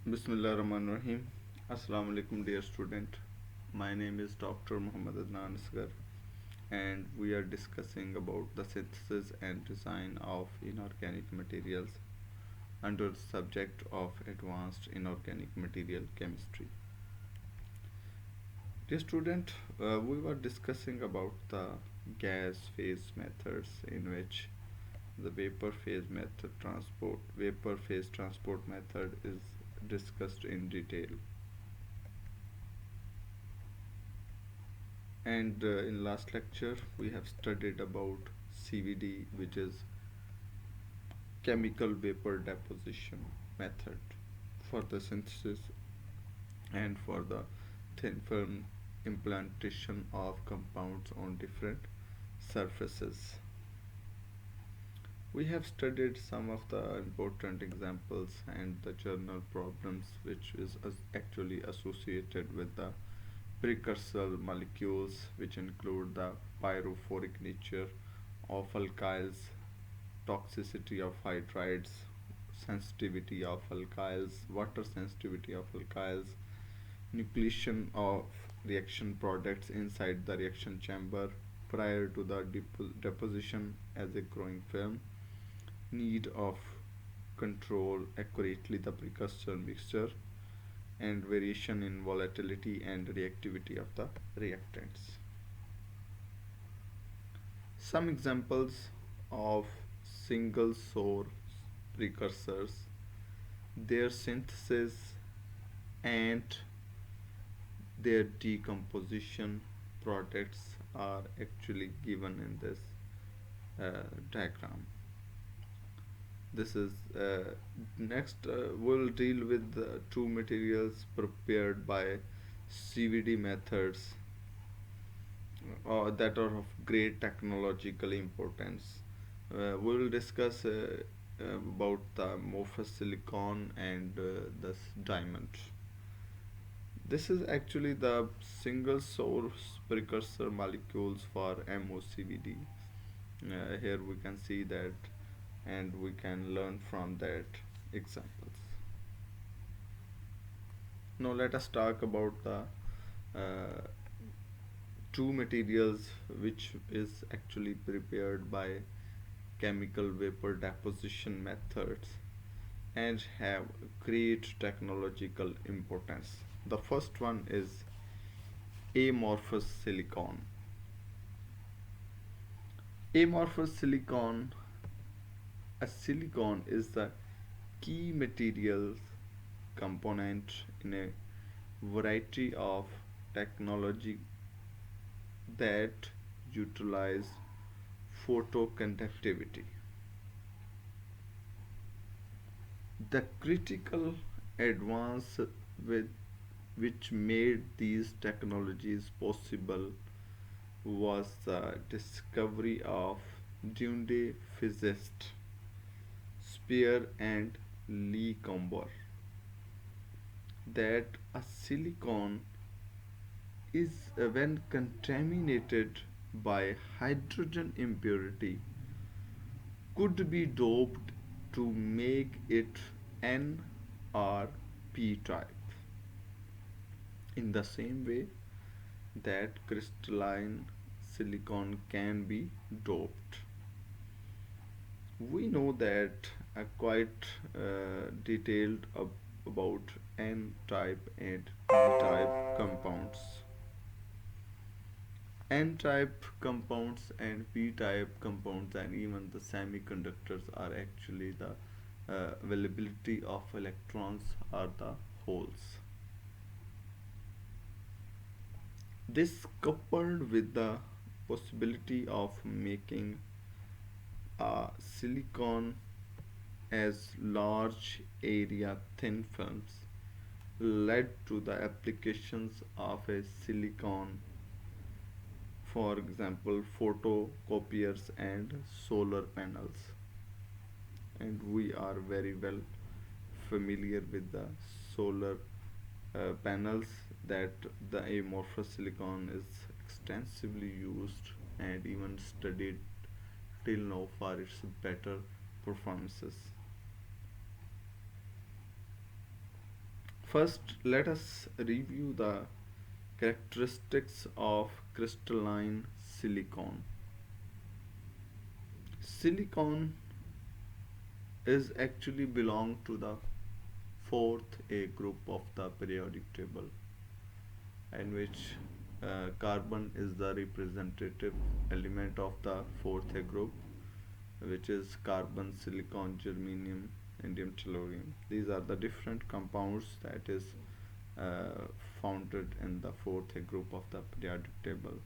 Bismillahirrahmanirrahim. Assalamu alaikum, dear student. My name is Dr. Muhammad Adnan Asgar, and we are discussing about the synthesis and design of inorganic materials under the subject of advanced inorganic material chemistry. Dear student, we were discussing about the gas phase methods in which the vapor phase transport method is discussed in detail. And in last lecture we have studied about CVD, which is chemical vapor deposition method for the synthesis and for the thin film implantation of compounds on different surfaces. We have studied some of the important examples and the journal problems which is actually associated with the precursor molecules, which include the pyrophoric nature of alkyls, toxicity of hydrides, sensitivity of alkyls, water sensitivity of alkyls, nucleation of reaction products inside the reaction chamber prior to the deposition as a growing film, need of control accurately the precursor mixture, and variation in volatility and reactivity of the reactants. Some examples of single source precursors, their synthesis and their decomposition products are actually given in this diagram. This is next we'll deal with the two materials prepared by CVD methods that are of great technological importance. We will discuss about the amorphous silicon and this diamond. This is actually the single source precursor molecules for MOCVD. Here we can see that, and we can learn from that examples. Now let us talk about the uh, two materials which is actually prepared by chemical vapor deposition methods and have great technological importance. The first one is amorphous silicon. Amorphous silicon, a silicon is the key material component in a variety of technology that utilize photoconductivity. The critical advance with which made these technologies possible was the discovery of Dunde physicist Spear and Lee Comber that a silicon is when contaminated by hydrogen impurity could be doped to make it N or P type in the same way that crystalline silicon can be doped. We know that quite detailed about N type and P type compounds. N type compounds and P type compounds and even the semiconductors are actually the availability of electrons are the holes. This coupled with the possibility of making a silicon as large area thin films led to the applications of a silicon, for example photocopiers and solar panels, and we are very well familiar with the solar panels that the amorphous silicon is extensively used and even studied till now for its better performances. First, let us review the characteristics of crystalline silicon. Silicon is actually belong to the fourth A group of the periodic table, in which carbon is the representative element of the fourth A group, which is carbon, silicon, germanium, indium, tellurium. These are the different compounds that is founded in the fourth A group of the periodic table.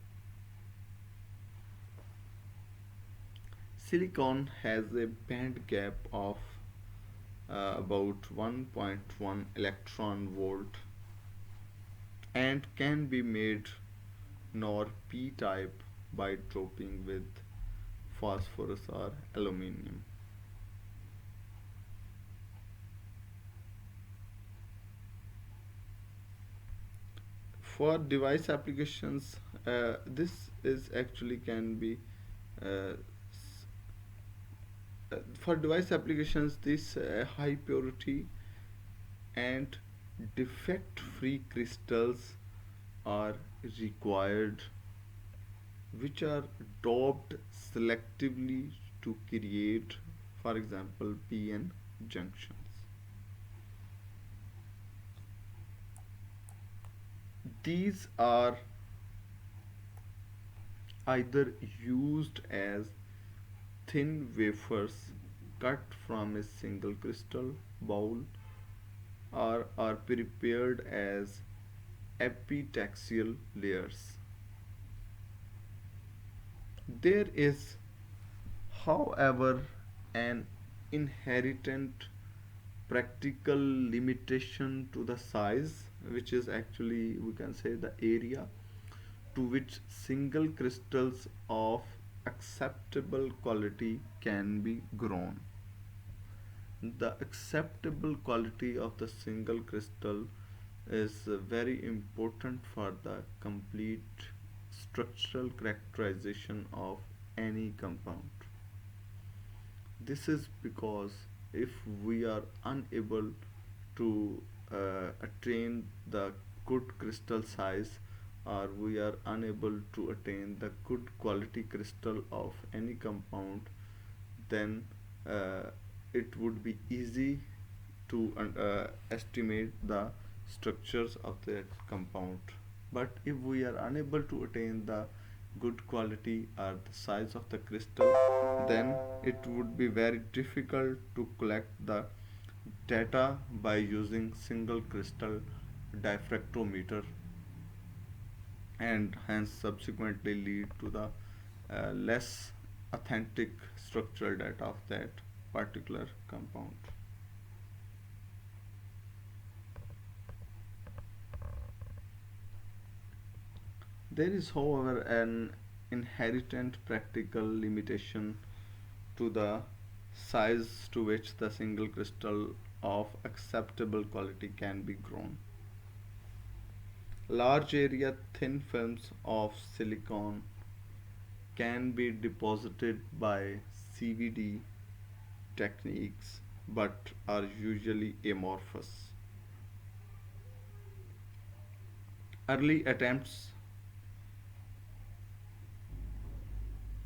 Silicon has a band gap of about 1.1 electron volt and can be made nor p-type by doping with phosphorus or aluminium. For device applications, this is actually can be uh, for device applications this high purity and defect free crystals are required, which are doped selectively to create, for example, PN junctions. These are either used as thin wafers cut from a single crystal bowl or are prepared as epitaxial layers. There is, however, an inherent practical limitation to the size, which is actually, we can say, the area to which single crystals of acceptable quality can be grown. The acceptable quality of the single crystal is very important for the complete structural characterization of any compound. This is because if we are unable to attain the good crystal size, or we are unable to attain the good quality crystal of any compound, then uh, it would be easy to estimate the structures of that compound. But if we are unable to attain the good quality or the size of the crystal, then it would be very difficult to collect the data by using single crystal diffractometer, and hence subsequently lead to the less authentic structural data of that particular compound. There is, however, an inherent practical limitation to the size to which the single crystal of acceptable quality can be grown. Large area thin films of silicon can be deposited by CVD techniques but are usually amorphous. Early attempts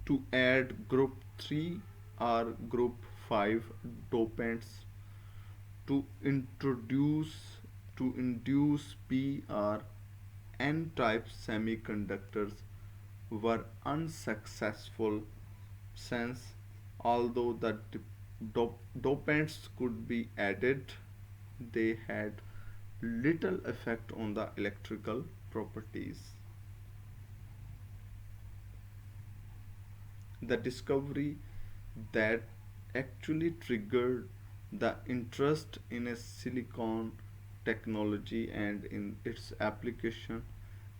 to add group 3 or group 5 dopants to introduce to induce p or n type semiconductors were unsuccessful, since although the dopants could be added, they had little effect on the electrical properties. The discovery that actually triggered the interest in a silicon technology and in its application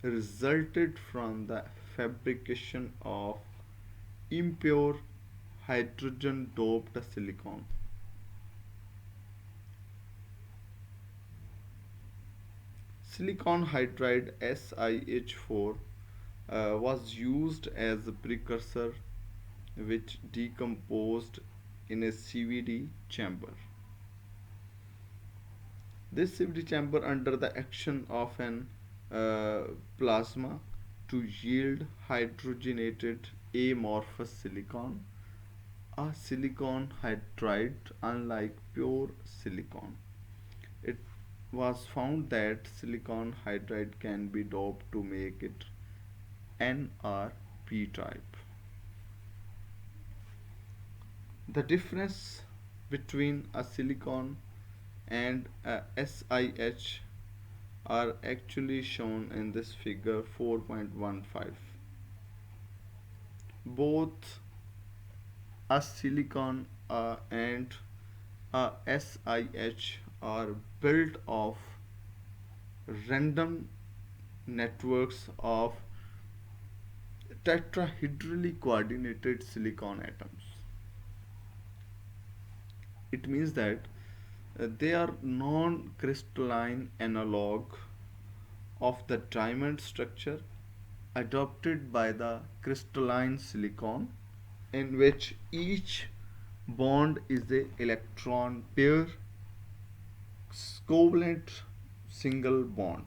resulted from the fabrication of impure hydrogen doped silicon. Silicon hydride SiH4 was used as a precursor which decomposed in a CVD chamber. This safety chamber under the action of an uh, plasma to yield hydrogenated amorphous silicon, a silicon hydride unlike pure silicon. It was found that silicon hydride can be doped to make it NR-P type. The difference between a silicon and a SiH are actually shown in this figure 4.15. Both a silicon and a SiH are built of random networks of tetrahedrally coordinated silicon atoms. It means that they are non-crystalline analog of the diamond structure adopted by the crystalline silicon, in which each bond is a electron pair covalent single bond.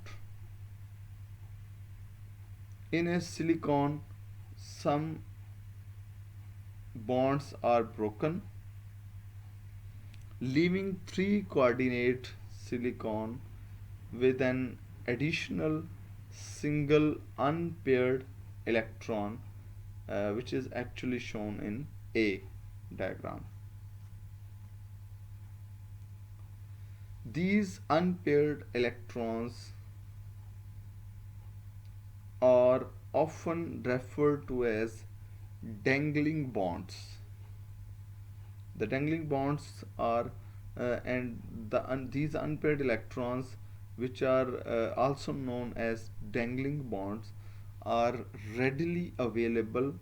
In a silicon, some bonds are broken, leaving three coordinate silicon with an additional single unpaired electron, which is actually shown in A diagram. These unpaired electrons are often referred to as dangling bonds. The dangling bonds are these unpaired electrons, which are also known as dangling bonds, are readily available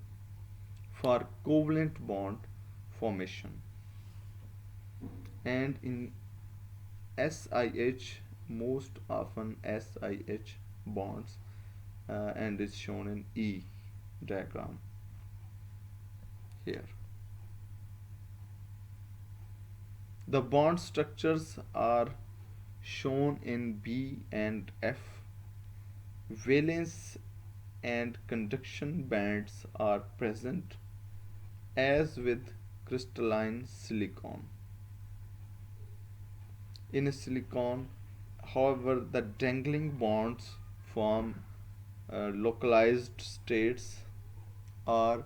for covalent bond formation. And in SiH, most often SiH bonds, and is shown in E diagram here. The bond structures are shown in B and F. Valence and conduction bands are present as with crystalline silicon. In a silicon, however, the dangling bonds form localized states or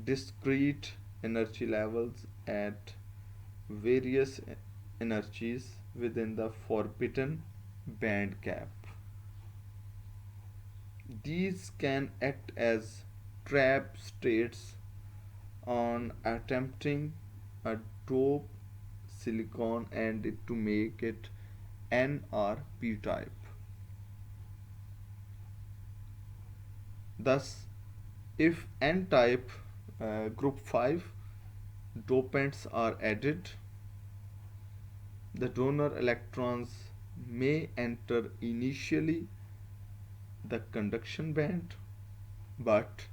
discrete energy levels at various energies within the forbidden band gap. These can act as trap states on attempting a dope silicon and to make it N or P type. Thus, if N type group 5 dopants are added, the donor electrons may enter initially the conduction band but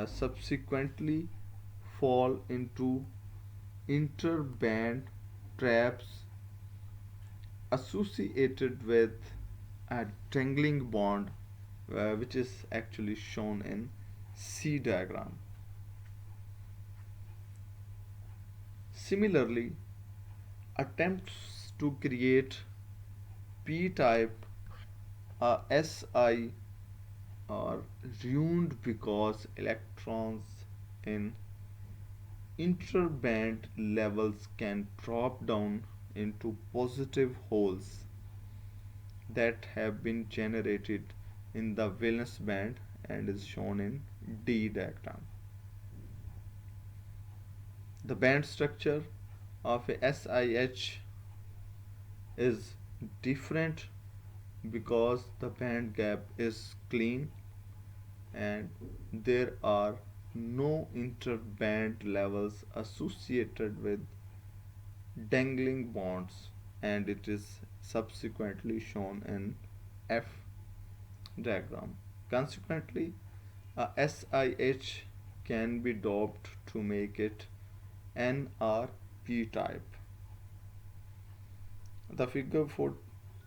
subsequently fall into interband traps associated with a dangling bond, which is actually shown in C diagram. Similarly, attempts to create p-type Si are ruined because electrons in interband levels can drop down into positive holes that have been generated in the valence band and is shown in D diagram. The band structure of a SiH is different because the band gap is clean and there are no interband levels associated with dangling bonds, and it is subsequently shown in F diagram. Consequently, a SiH can be doped to make it N or P type. The figure for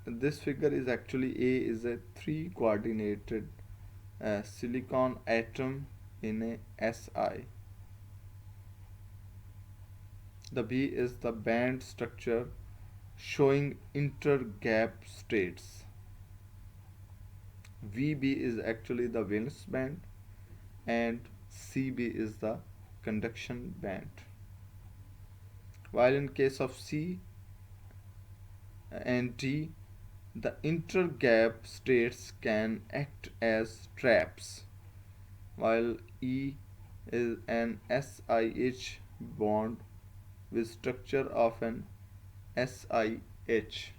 this figure is actually A is a three coordinated silicon atom in a Si. The B is the band structure showing intergap states. VB is actually the valence band and CB is the conduction band. While in case of C and D, the intergap states can act as traps, while E is an SiH bond with structure of an SiH,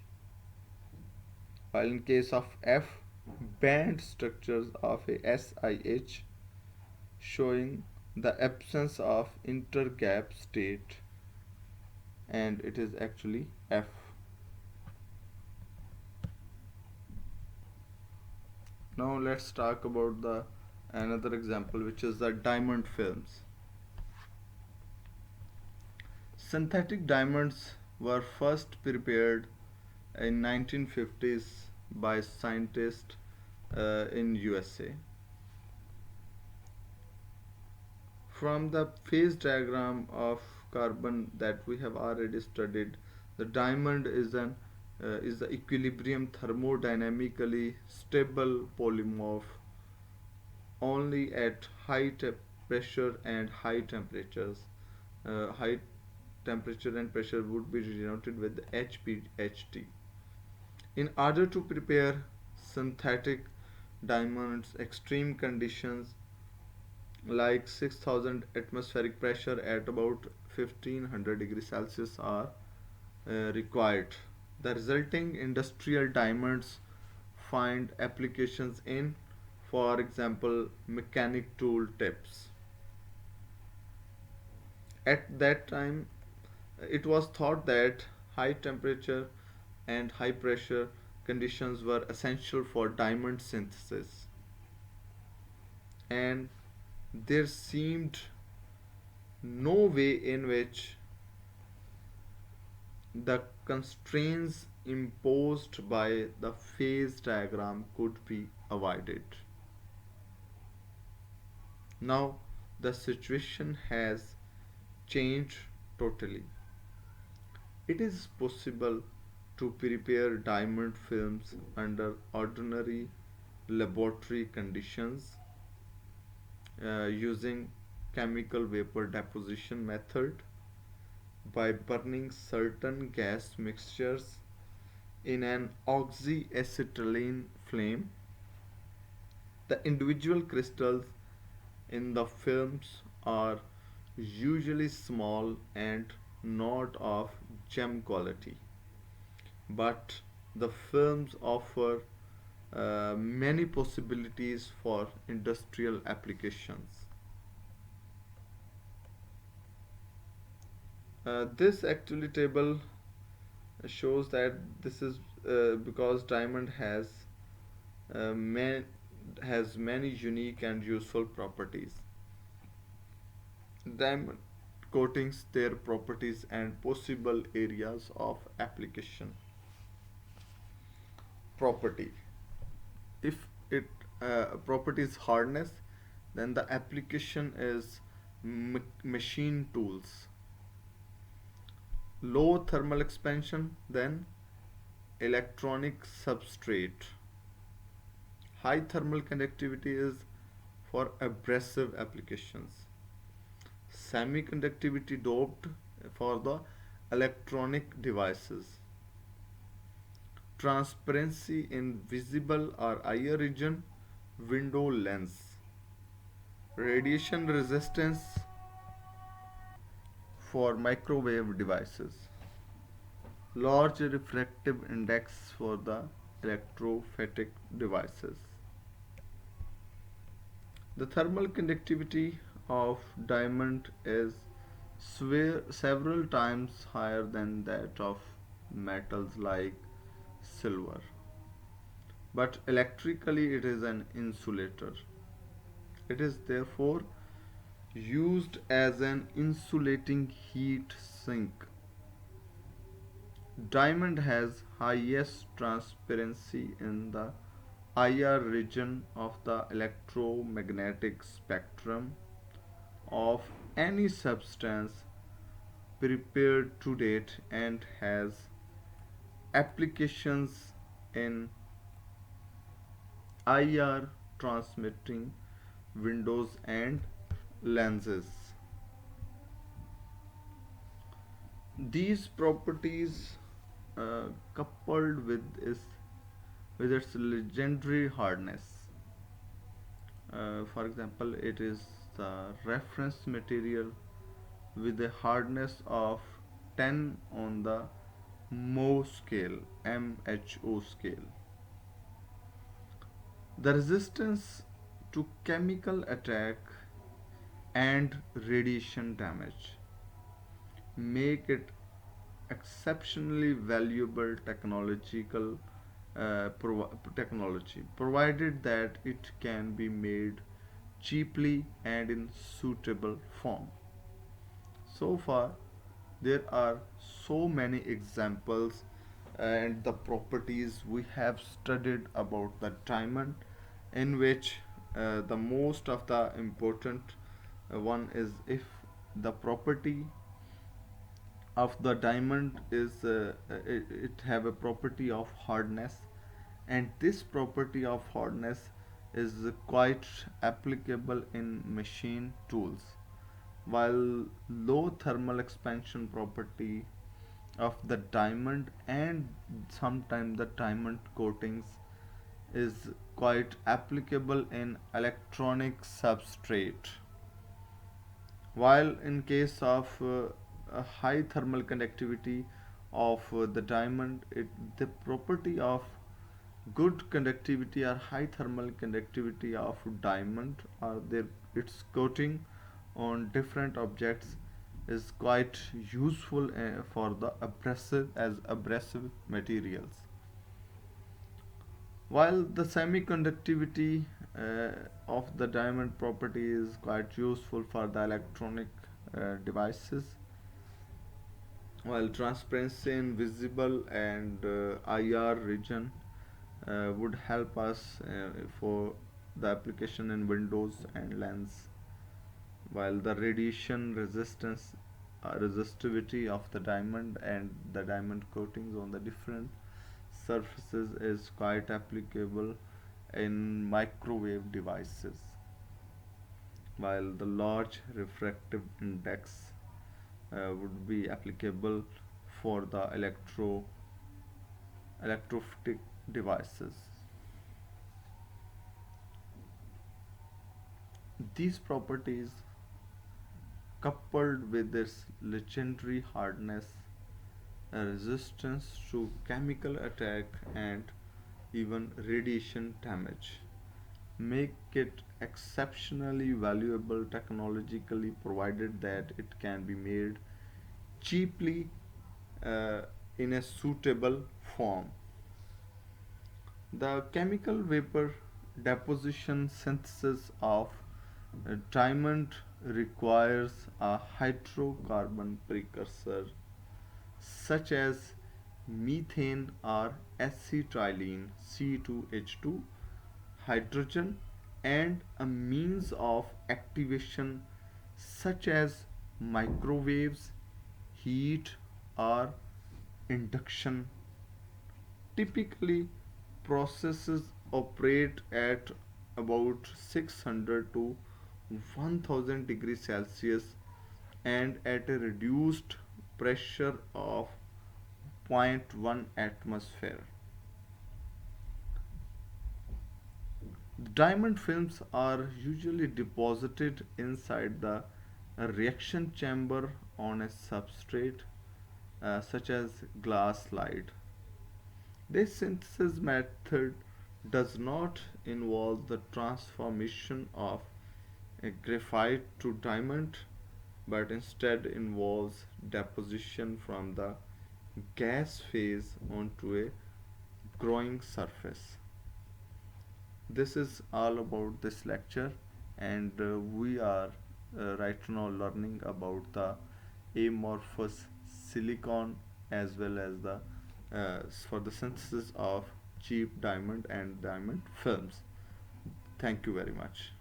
while in case of F, band structures of a SiH showing the absence of intergap state, and it is actually F. Now let's talk about the another example, which is the diamond films. Synthetic diamonds were first prepared in 1950s by scientists in USA. From the phase diagram of carbon that we have already studied, the diamond is the equilibrium thermodynamically stable polymorph only at pressure and high temperatures. High temperature and pressure would be denoted with HPHT. In order to prepare synthetic diamonds, extreme conditions like 6000 atmospheric pressure at about 1500 degrees Celsius are required. The resulting industrial diamonds find applications in, for example, mechanic tool tips. At that time, it was thought that high temperature and high pressure conditions were essential for diamond synthesis, and there seemed no way in which the constraints imposed by the phase diagram could be avoided. Now the situation has changed totally. It is possible to prepare diamond films under ordinary laboratory conditions using chemical vapor deposition method by burning certain gas mixtures in an oxyacetylene flame. The individual crystals in the films are usually small and not of gem quality, but the films offer many possibilities for industrial applications. This actually table shows that this is because diamond uh, man, has many unique and useful properties. Diamond coatings, their properties and possible areas of application. Property: if it property is hardness, then the application is machine tools. Low thermal expansion, then electronic substrate. High thermal conductivity is for abrasive applications. Semiconductivity doped for the electronic devices. Transparency in visible or IR region, window lens. Radiation resistance for microwave devices. Large refractive index for the electrophotic devices. The thermal conductivity of diamond is several times higher than that of metals like silver, but electrically it is an insulator. It is therefore used as an insulating heat sink. Diamond has highest transparency in the IR region of the electromagnetic spectrum of any substance prepared to date and has applications in IR transmitting windows and lenses. These properties, coupled with its legendary hardness, for example, it is the reference material with a hardness of 10 on the MHO scale. The resistance to chemical attack and radiation damage make it exceptionally valuable technology, provided that it can be made cheaply and in suitable form. So far, there are so many examples and the properties we have studied about the diamond, in which the most of the important one is if the property of the diamond is it have a property of hardness, and this property of hardness is quite applicable in machine tools, while low thermal expansion property of the diamond and sometimes the diamond coatings is quite applicable in electronic substrate, while in case of a high thermal conductivity of the diamond, the property of good conductivity or high thermal conductivity of diamond or its coating on different objects is quite useful for the abrasive materials, while the semiconductivity of the diamond property is quite useful for the electronic devices, while transparency in visible and IR region would help us for the application in windows and lens, while the radiation resistivity of the diamond and the diamond coatings on the different surfaces is quite applicable in microwave devices, while the large refractive index would be applicable for the electrophotic devices. These properties, coupled with its legendary hardness, resistance to chemical attack, and even radiation damage, make it exceptionally valuable technologically, provided that it can be made cheaply uh, in a suitable form. The chemical vapor deposition synthesis of diamond requires a hydrocarbon precursor such as methane or acetylene C2H2, hydrogen, and a means of activation such as microwaves, heat, or induction. Typically, processes operate at about 600 to 1000 degrees Celsius and at a reduced pressure of zero point 0.1 atmosphere. Diamond films are usually deposited inside the reaction chamber on a substrate such as glass slide. This synthesis method does not involve the transformation of a graphite to diamond, but instead involves deposition from the gas phase onto a growing surface. This is all about this lecture, and we are right now learning about the amorphous silicon as well as the for the synthesis of cheap diamond and diamond films. Thank you very much.